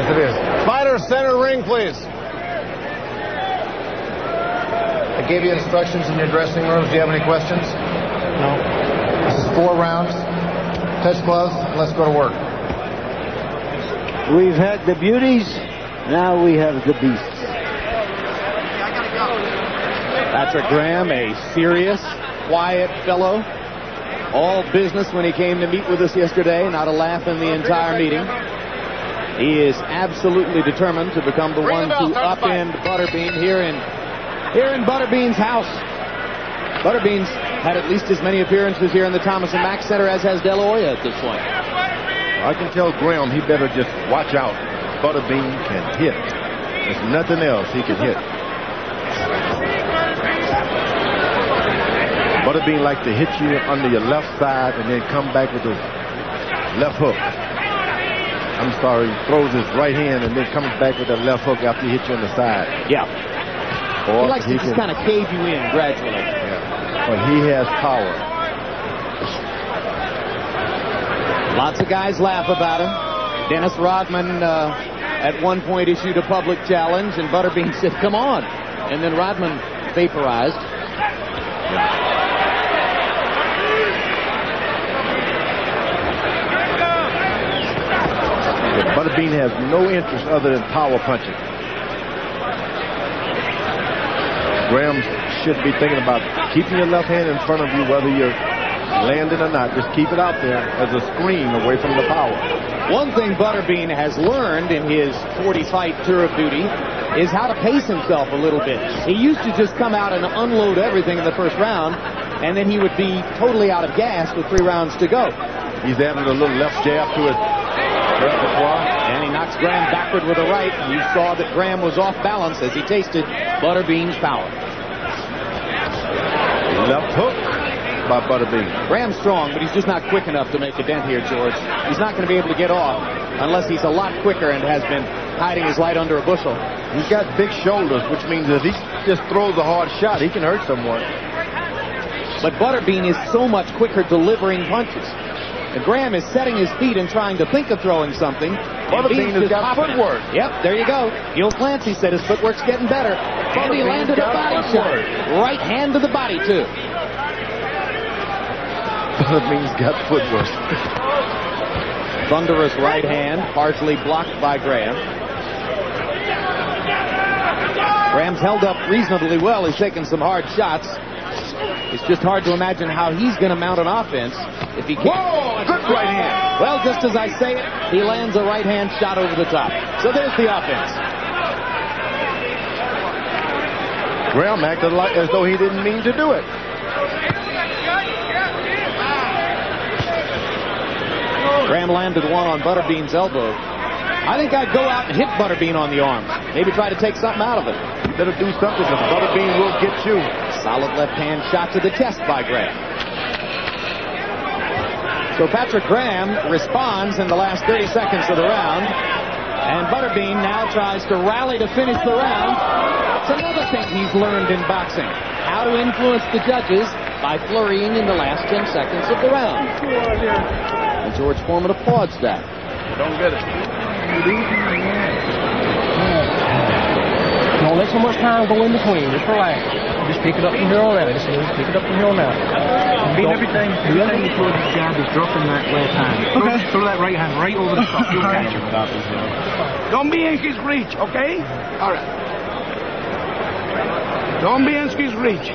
Yes, it is. Fighter, center ring, please. I gave you instructions in your dressing rooms. Do you have any questions? No. This is 4 rounds. Touch gloves. Let's go to work. We've had the beauties. Now we have the beasts. Patrick Graham, a serious, quiet fellow. All business when he came to meet with us yesterday. Not a laugh in the entire meeting. He is absolutely determined to become the one to upend Butterbean here in Butterbean's house. Butterbean's had at least as many appearances here in the Thomas & Mack Center as has De La Hoya at this point. I can tell Graham he better just watch out. Butterbean can hit. There's nothing else he can hit. Butterbean likes to hit you under your left side and then come back with his left hook. I'm sorry, he throws his right hand and then comes back with that left hook after he hits you on the side. Yeah. Or he likes to just kind of cave you in gradually. Yeah. But he has power. Lots of guys laugh about him. Dennis Rodman at one point issued a public challenge, and Butterbean said, "Come on." And then Rodman vaporized. Yeah. Butterbean has no interest other than power punching. Graham should be thinking about keeping your left hand in front of you, whether you're landing or not. Just keep it out there as a screen away from the power. One thing Butterbean has learned in his 40-fight tour of duty is how to pace himself a little bit. He used to just come out and unload everything in the first round, and then he would be totally out of gas with 3 rounds to go. He's adding a little left jab to his repertoire. And he knocks Graham backward with a right. You saw that Graham was off balance as he tasted Butterbean's power. Left hook by Butterbean. Graham's strong, but he's just not quick enough to make a dent here, George. He's not going to be able to get off unless he's a lot quicker and has been hiding his light under a bushel. He's got big shoulders, which means if he just throws a hard shot, he can hurt someone. But Butterbean is so much quicker delivering punches. And Graham is setting his feet and trying to think of throwing something. Butterbean has got footwork. Yep, there you go. Gil Clancy said his footwork's getting better. And he landed a body shot. Right hand to the body, too. Butterbean's got footwork. Thunderous right hand, partially blocked by Graham. Graham's held up reasonably well. He's taken some hard shots. It's just hard to imagine how he's going to mount an offense if he can't. Whoa, good right hand. Well, just as I say it, he lands a right hand shot over the top. So there's the offense. Graham acted like as though he didn't mean to do it. Graham landed one on Butterbean's elbow. I think I'd go out and hit Butterbean on the arm. Maybe try to take something out of it. Better do something because Butterbean will get you. Solid left hand shot to the chest by Graham. So Patrick Graham responds in the last 30 seconds of the round. And Butterbean now tries to rally to finish the round. It's another thing he's learned in boxing. How to influence the judges by flurrying in the last 10 seconds of the round. And George Foreman applauds that. Don't get it. Don't let so much time go in between. Just relax. Just pick it up from here on out. Just pick it up from here on out. Everything before the jab is dropping that left hand. Okay. Throw that right hand right over the top. You'll catch him. Don't be in his reach, okay? All right. Don't be in his reach.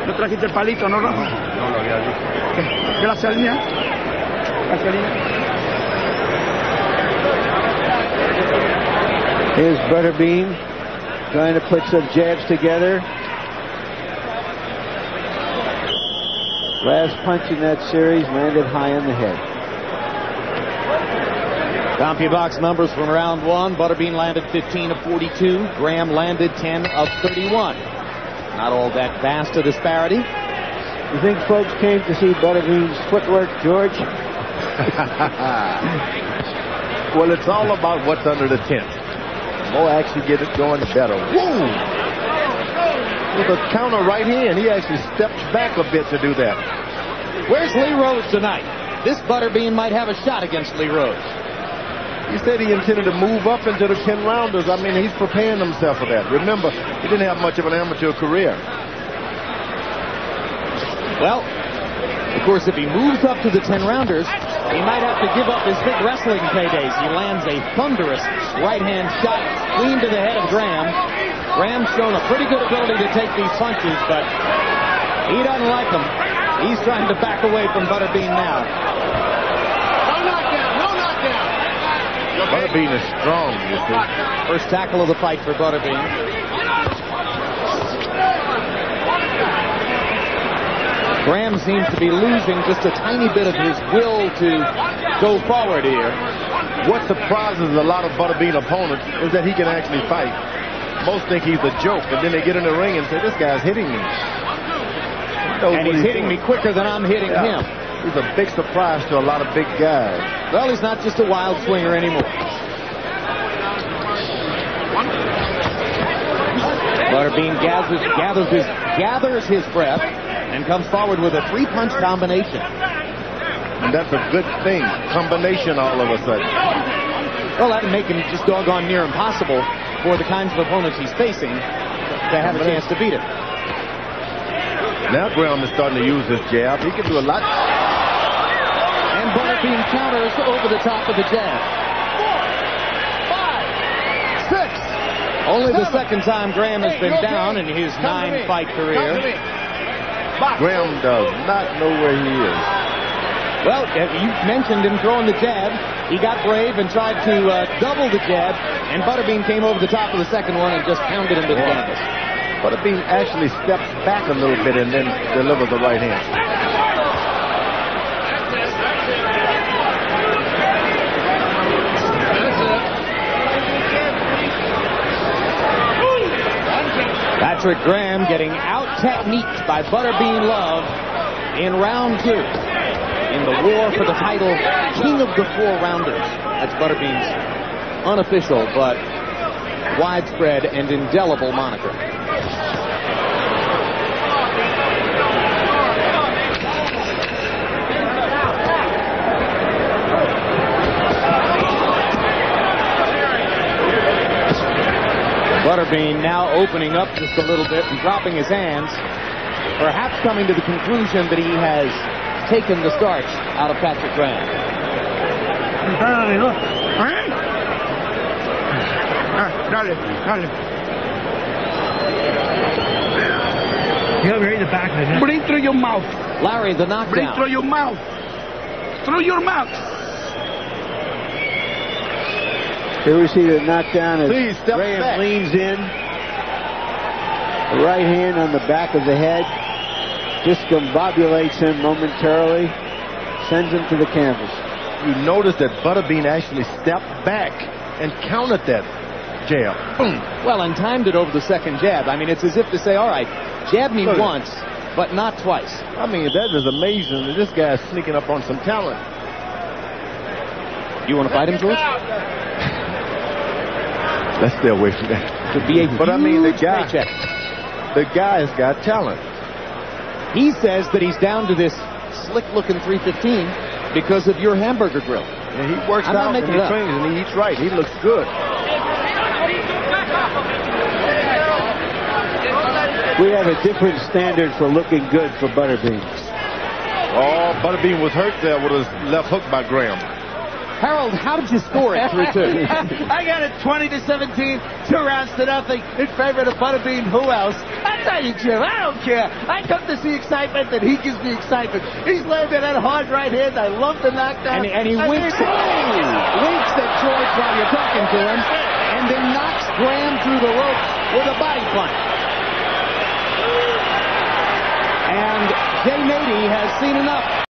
¿No trajiste el palito, no, Rafa? No, lo había visto. Gracias, línea. Gracias, línea. Here's Butterbean trying to put some jabs together. Last punch in that series landed high on the head. CompuBox numbers from round 1. Butterbean landed 15 of 42. Graham landed 10 of 31. Not all that vast a disparity. You think folks came to see Butterbean's footwork, George? Well, it's all about what's under the tent. The more actually get it going, the better. Woo! With a counter right hand, he actually steps back a bit to do that. Where's Lee Rhodes tonight? This Butterbean might have a shot against Lee Rhodes. He said he intended to move up into the 10 rounders. I mean, he's preparing himself for that. Remember, he didn't have much of an amateur career. Well, of course, if he moves up to the 10 rounders, he might have to give up his big wrestling paydays. He lands a thunderous right-hand shot clean to the head of Graham. Graham's shown a pretty good ability to take these punches, but he doesn't like them. He's trying to back away from Butterbean now. No knockdown, no knockdown. Butterbean is strong, you see. First tackle of the fight for Butterbean. Graham seems to be losing just a tiny bit of his will to go forward here. What surprises a lot of Butterbean opponents is that he can actually fight. Most think he's a joke, and then they get in the ring and say, this guy's hitting me. And he's hitting me quicker than I'm hitting him. He's a big surprise to a lot of big guys. Well, he's not just a wild swinger anymore. Butterbean gathers his breath and comes forward with a 3-punch combination. And that's a good thing. Combination all of a sudden. Well, that'd make him just doggone near impossible for the kinds of opponents he's facing to have a chance to beat him. Now Graham is starting to use his jab. He can do a lot. And Butterbean counters over the top of the jab. 4, 5, 6. Only the second time Graham has been down in his 9-fight career. Graham does not know where he is. Well, you mentioned him throwing the jab. He got brave and tried to double the jab, and Butterbean came over the top of the second one and just pounded him to the canvas. Butterbean actually steps back a little bit and then delivers the right hand. Patrick Graham getting out-techniqued by Butterbean Love in round 2 in the war for the title King of the 4-rounders. That's Butterbean's unofficial but widespread and indelible moniker. Butterbean now opening up just a little bit and dropping his hands, perhaps coming to the conclusion that he has taken the starch out of Patrick Graham. Breathe through your mouth. Larry, the knockdown. Breathe through your mouth. Through your mouth. Here we see the knockdown as Please step Graham back. leans in. The right hand on the back of the head. Discombobulates him momentarily. Sends him to the canvas. You notice that Butterbean actually stepped back and countered that jab. Boom. Well, and timed it over the second jab. I mean, it's as if to say, all right, jab me once, but not twice. I mean, that is amazing that this guy's sneaking up on some talent. You want to fight him, George? Let's stay away from that. Could be a But I mean, the huge guy, paycheck. the guy's got talent. He says that he's down to this slick-looking 315 because of your hamburger grill. And he works I'm not out and making he it up. trains and he eats right. He looks good. We have a different standard for looking good for Butterbean. Oh, Butterbean was hurt there with his left hook by Graham. Harold, how did you score it 3-2? I got it 20-17, 2 rounds to nothing in favor of Butterbean. Who else? I tell you, Jim, I don't care. I come to see excitement, and he gives me excitement. He's landing that hard right hand. I love the knockdown. And he winks at George while you're talking to him, and then knocks Graham through the ropes with a body punch. And Jay Nady has seen enough.